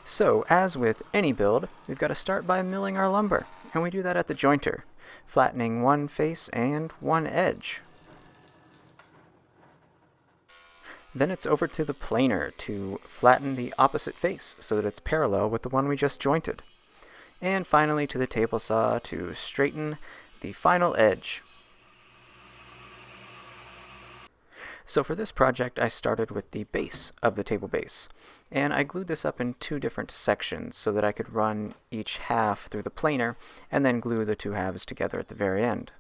So, as with any build, we've got to start by milling our lumber, and we do that at the jointer, flattening one face and one edge. Then it's over to the planer to flatten the opposite face so that it's parallel with the one we just jointed. And finally to the table saw to straighten the final edge. So for this project I started with the base of the table base, and I glued this up in two different sections so that I could run each half through the planer and then glue the two halves together at the very end.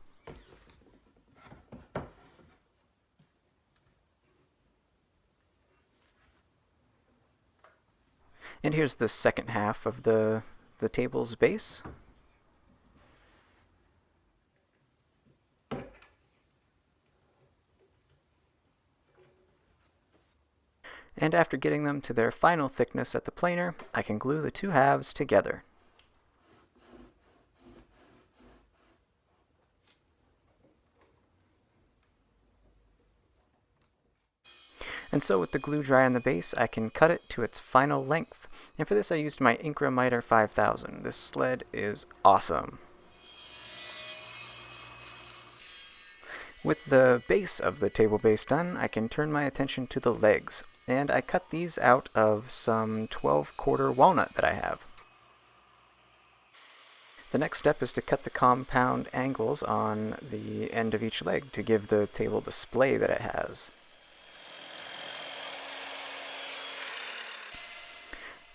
And here's the second half of the table's base. And after getting them to their final thickness at the planer, I can glue the two halves together. And so with the glue dry on the base, I can cut it to its final length. And for this I used my Incremiter 5000. This sled is awesome. With the base of the table base done, I can turn my attention to the legs. And I cut these out of some 12-quarter walnut that I have. The next step is to cut the compound angles on the end of each leg to give the table the splay that it has.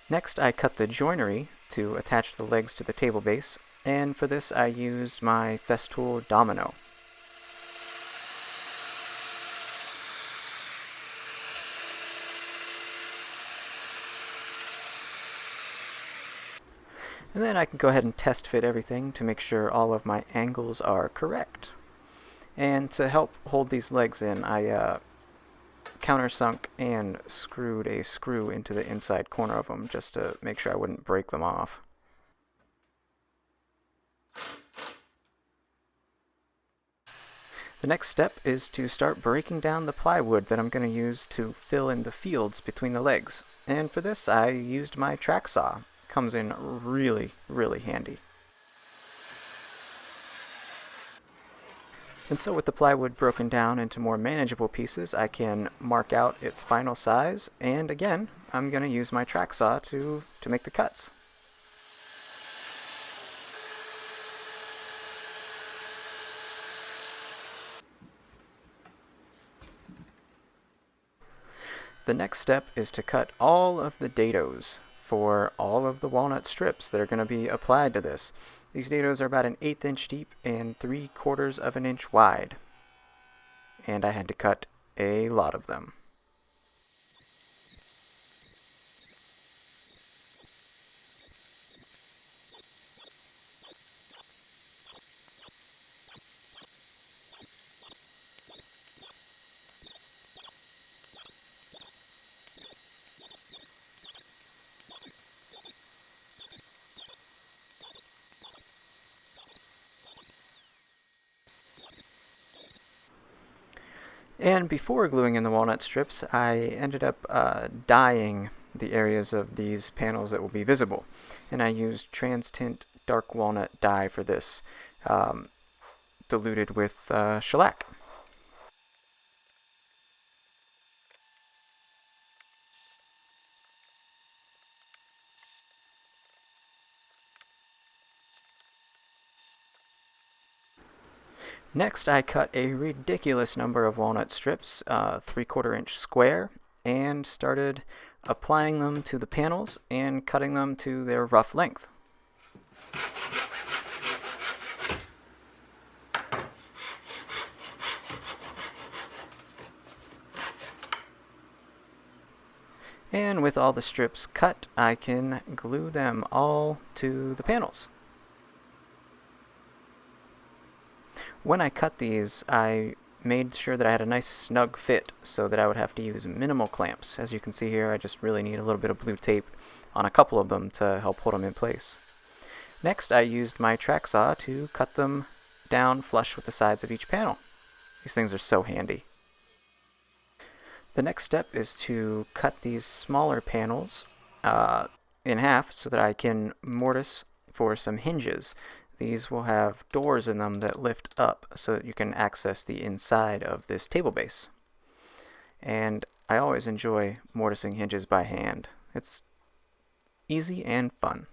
Next, I cut the joinery to attach the legs to the table base, and for this I used my Festool domino. And then I can go ahead and test fit everything to make sure all of my angles are correct. And to help hold these legs in, I countersunk and screwed a screw into the inside corner of them just to make sure I wouldn't break them off. The next step is to start breaking down the plywood that I'm going to use to fill in the fields between the legs. And for this I used my track saw. It comes in really, really handy. And so with the plywood broken down into more manageable pieces, I can mark out its final size, and again, I'm going to use my track saw to make the cuts. The next step is to cut all of the dados for all of the walnut strips that are going to be applied to this. These dados are about an 1/8 inch deep and 3/4 of an inch wide. And I had to cut a lot of them. And before gluing in the walnut strips, I ended up dyeing the areas of these panels that will be visible. And I used Trans-Tint Dark Walnut dye for this, diluted with shellac. Next, I cut a ridiculous number of walnut strips, 3/4 inch square, and started applying them to the panels and cutting them to their rough length. And with all the strips cut, I can glue them all to the panels. When I cut these, I made sure that I had a nice snug fit so that I would have to use minimal clamps. As you can see here, I just really need a little bit of blue tape on a couple of them to help hold them in place. Next, I used my track saw to cut them down flush with the sides of each panel. These things are so handy. The next step is to cut these smaller panels in half so that I can mortise for some hinges. These will have doors in them that lift up so that you can access the inside of this table base. And I always enjoy mortising hinges by hand. It's easy and fun.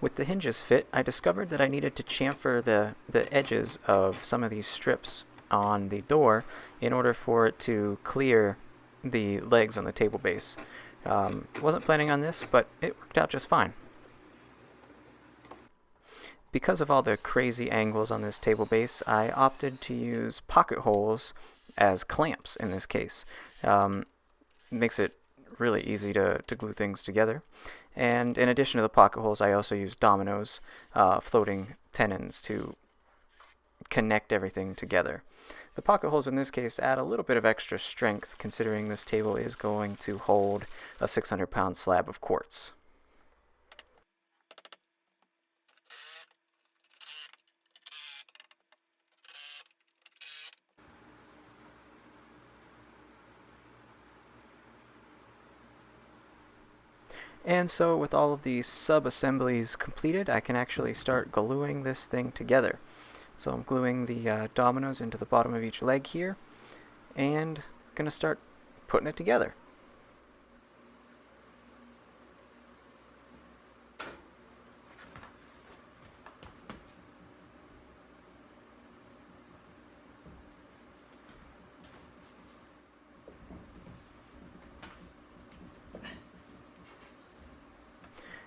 With the hinges fit, I discovered that I needed to chamfer the edges of some of these strips on the door in order for it to clear the legs on the table base. Wasn't planning on this, but it worked out just fine. Because of all the crazy angles on this table base, I opted to use pocket holes as clamps in this case. Makes it really easy to glue things together. And in addition to the pocket holes, I also use dominoes, floating tenons to connect everything together. The pocket holes in this case add a little bit of extra strength considering this table is going to hold a 600-pound slab of quartz. And so with all of these sub-assemblies completed, I can actually start gluing this thing together. So I'm gluing the dominoes into the bottom of each leg here, and gonna start putting it together.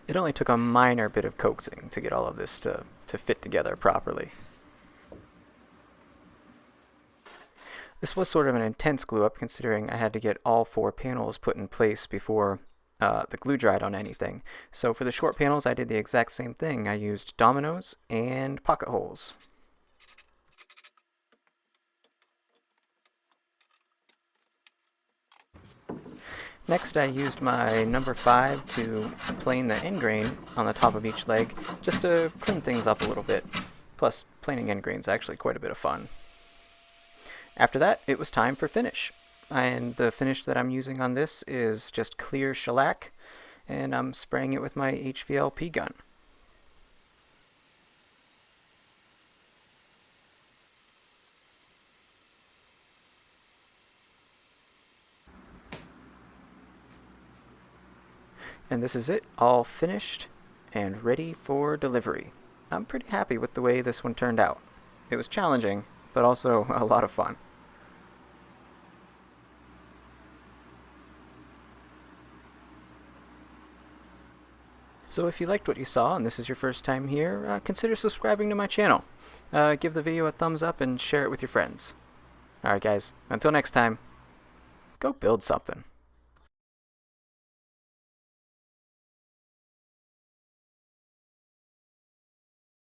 It only took a minor bit of coaxing to get all of this to fit together properly. This was sort of an intense glue up considering I had to get all 4 panels put in place before the glue dried on anything. So for the short panels I did the exact same thing. I used dominoes and pocket holes. Next I used my number 5 to plane the end grain on the top of each leg just to clean things up a little bit. Plus, planing end grain is actually quite a bit of fun. After that, it was time for finish. And the finish that I'm using on this is just clear shellac, and I'm spraying it with my HVLP gun. And this is it, all finished and ready for delivery. I'm pretty happy with the way this one turned out. It was challenging, but also a lot of fun. So if you liked what you saw and this is your first time here, consider subscribing to my channel. Give the video a thumbs up and share it with your friends. Alright guys, until next time, go build something.